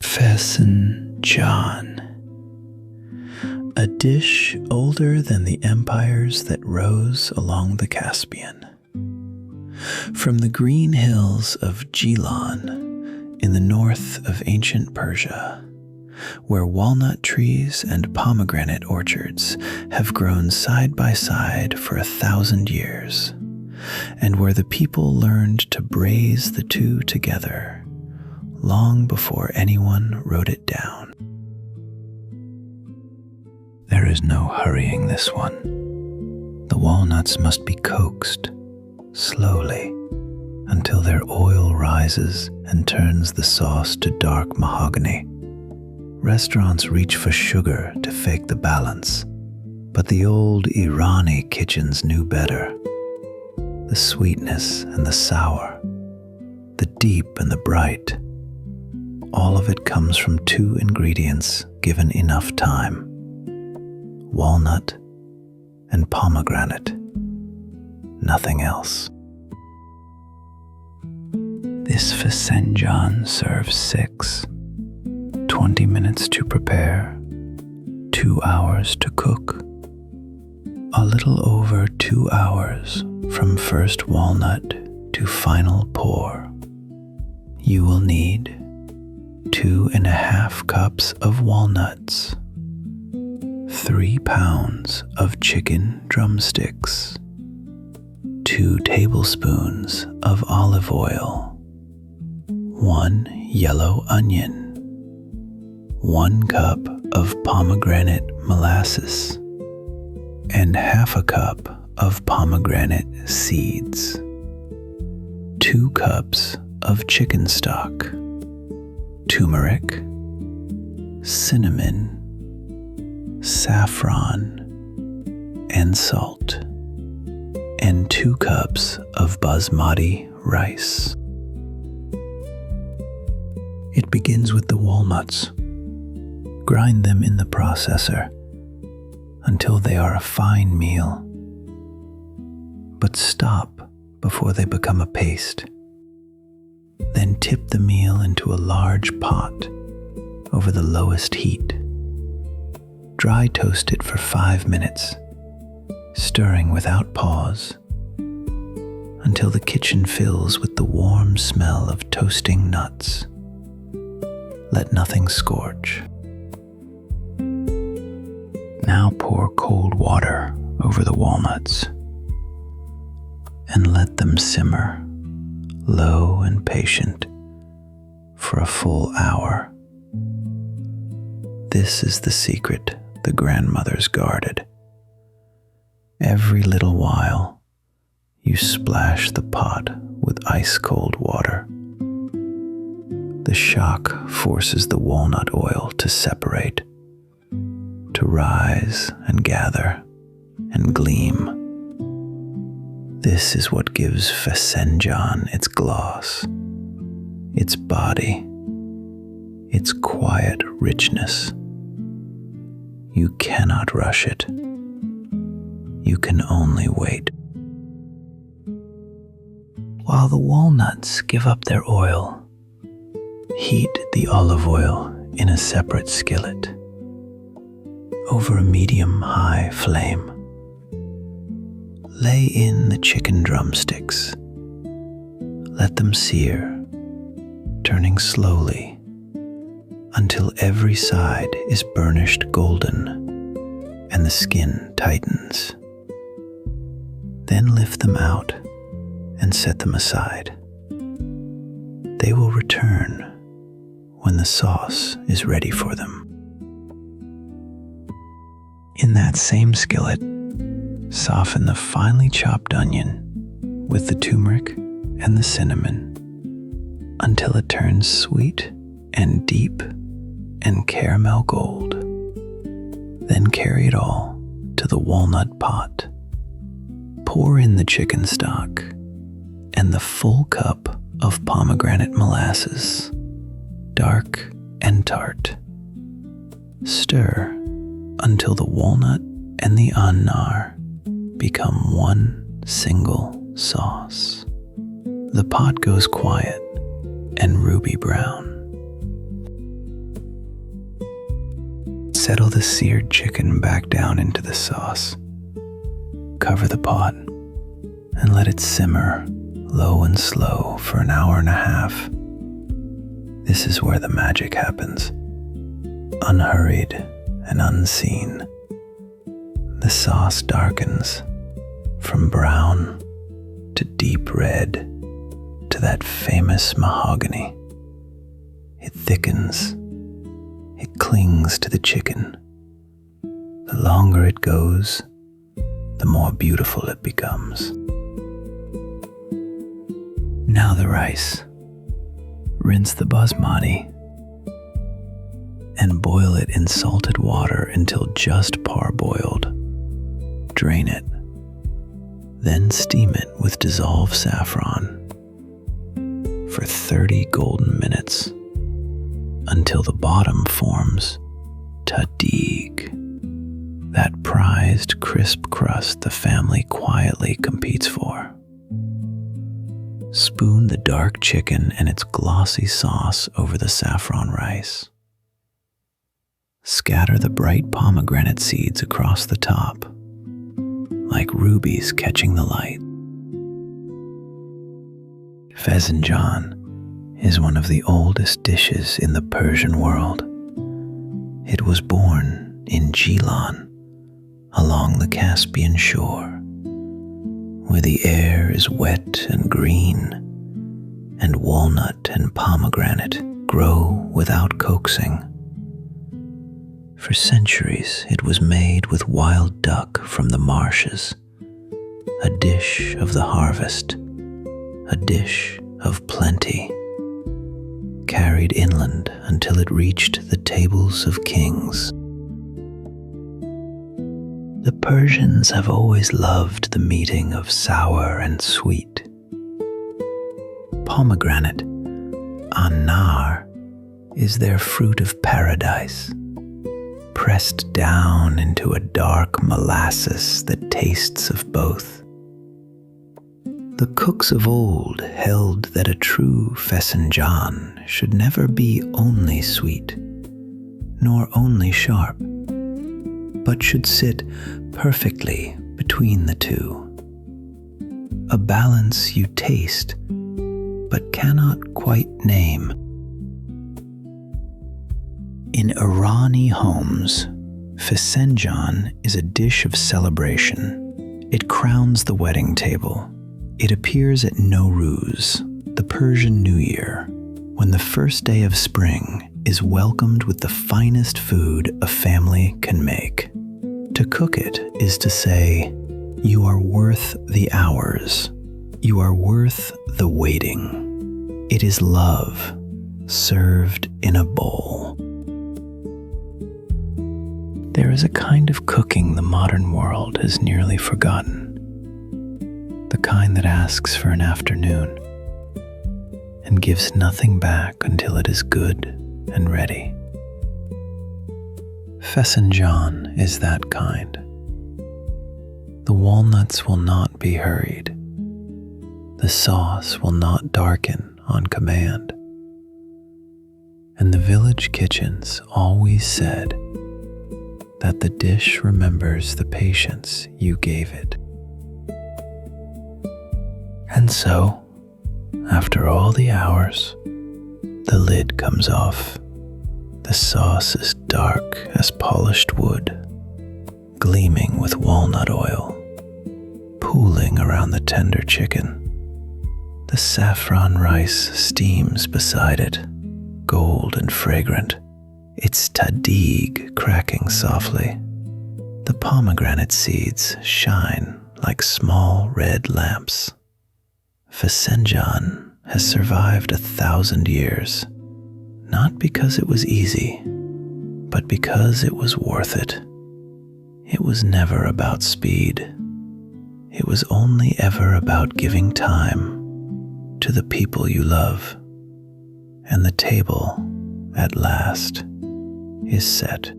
Feh-sen-JAHN, a dish older than the empires that rose along the Caspian. From the green hills of Gilan in the north of ancient Persia, where walnut trees and pomegranate orchards have grown side by side for 1,000 years, and where the people learned to braise the two together long before anyone wrote it down. There is no hurrying this one. The walnuts must be coaxed slowly until their oil rises and turns the sauce to dark mahogany. Restaurants reach for sugar to fake the balance, but the old Iranian kitchens knew better. The sweetness and the sour, the deep and the bright, all of it comes from two ingredients given enough time: walnut and pomegranate, nothing else. This Fesenjan serves 6, 20 minutes to prepare, 2 hours to cook. A little over 2 hours from first walnut to final pour. You will need 2½ cups of walnuts, 3 pounds of chicken drumsticks, 2 tablespoons of olive oil, 1 yellow onion, 1 cup of pomegranate molasses, and ½ cup of pomegranate seeds, 2 cups of chicken stock, turmeric, cinnamon, saffron, and salt, and 2 cups of basmati rice. It begins with the walnuts. Grind them in the processor until they are a fine meal, but stop before they become a paste. Then tip the meal into a large pot over the lowest heat. Dry toast it for 5 minutes, stirring without pause, until the kitchen fills with the warm smell of toasting nuts. Let nothing scorch. Now pour cold water over the walnuts and let them simmer, low and patient, for a full hour. This is the secret the grandmothers guarded. Every little while, you splash the pot with ice-cold water. The shock forces the walnut oil to separate, to rise and gather and gleam. This is what gives Fesenjan its gloss, its body, its quiet richness. You cannot rush it. You can only wait. While the walnuts give up their oil, heat the olive oil in a separate skillet over a medium-high flame. Lay in the chicken drumsticks. Let them sear, turning slowly until every side is burnished golden and the skin tightens. Then lift them out and set them aside. They will return when the sauce is ready for them. In that same skillet, soften the finely chopped onion with the turmeric and the cinnamon until it turns sweet and deep and caramel gold. Then carry it all to the walnut pot. Pour in the chicken stock and the full cup of pomegranate molasses, dark and tart. Stir until the walnut and the anar become one single sauce. The pot goes quiet and ruby brown. Settle the seared chicken back down into the sauce. Cover the pot and let it simmer low and slow for an hour and a half. This is where the magic happens. Unhurried and unseen, the sauce darkens from brown to deep red to that famous mahogany. It thickens. It clings to the chicken. The longer it goes, the more beautiful it becomes. Now the rice. Rinse the basmati and boil it in salted water until just parboiled. Drain it. Then steam it with dissolved saffron for 30 golden minutes until the bottom forms tahdig, that prized crisp crust the family quietly competes for. Spoon the dark chicken and its glossy sauce over the saffron rice. Scatter the bright pomegranate seeds across the top, like rubies catching the light. Fesenjan is one of the oldest dishes in the Persian world. It was born in Gilan, along the Caspian shore, where the air is wet and green, and walnut and pomegranate grow without coaxing. For centuries, it was made with wild duck from the marshes, a dish of the harvest, a dish of plenty, carried inland until it reached the tables of kings. The Persians have always loved the meeting of sour and sweet. Pomegranate, anar, is their fruit of paradise, pressed down into a dark molasses that tastes of both. The cooks of old held that a true feh-sen-JAHN should never be only sweet, nor only sharp, but should sit perfectly between the two. A balance you taste, but cannot quite name. In Iranian homes, Fesenjan is a dish of celebration. It crowns the wedding table. It appears at Nowruz, the Persian New Year, when the first day of spring is welcomed with the finest food a family can make. To cook it is to say, "You are worth the hours. You are worth the waiting." It is love served in a bowl. There is a kind of cooking the modern world has nearly forgotten. The kind that asks for an afternoon and gives nothing back until it is good and ready. Fesenjan is that kind. The walnuts will not be hurried. The sauce will not darken on command. And the village kitchens always said that the dish remembers the patience you gave it. And so, after all the hours, the lid comes off. The sauce is dark as polished wood, gleaming with walnut oil, pooling around the tender chicken. The saffron rice steams beside it, gold and fragrant, its tahdig cracking softly. The pomegranate seeds shine like small red lamps. Fesenjan has survived 1,000 years, not because it was easy, but because it was worth it. It was never about speed. It was only ever about giving time to the people you love, and the table, at last, is set.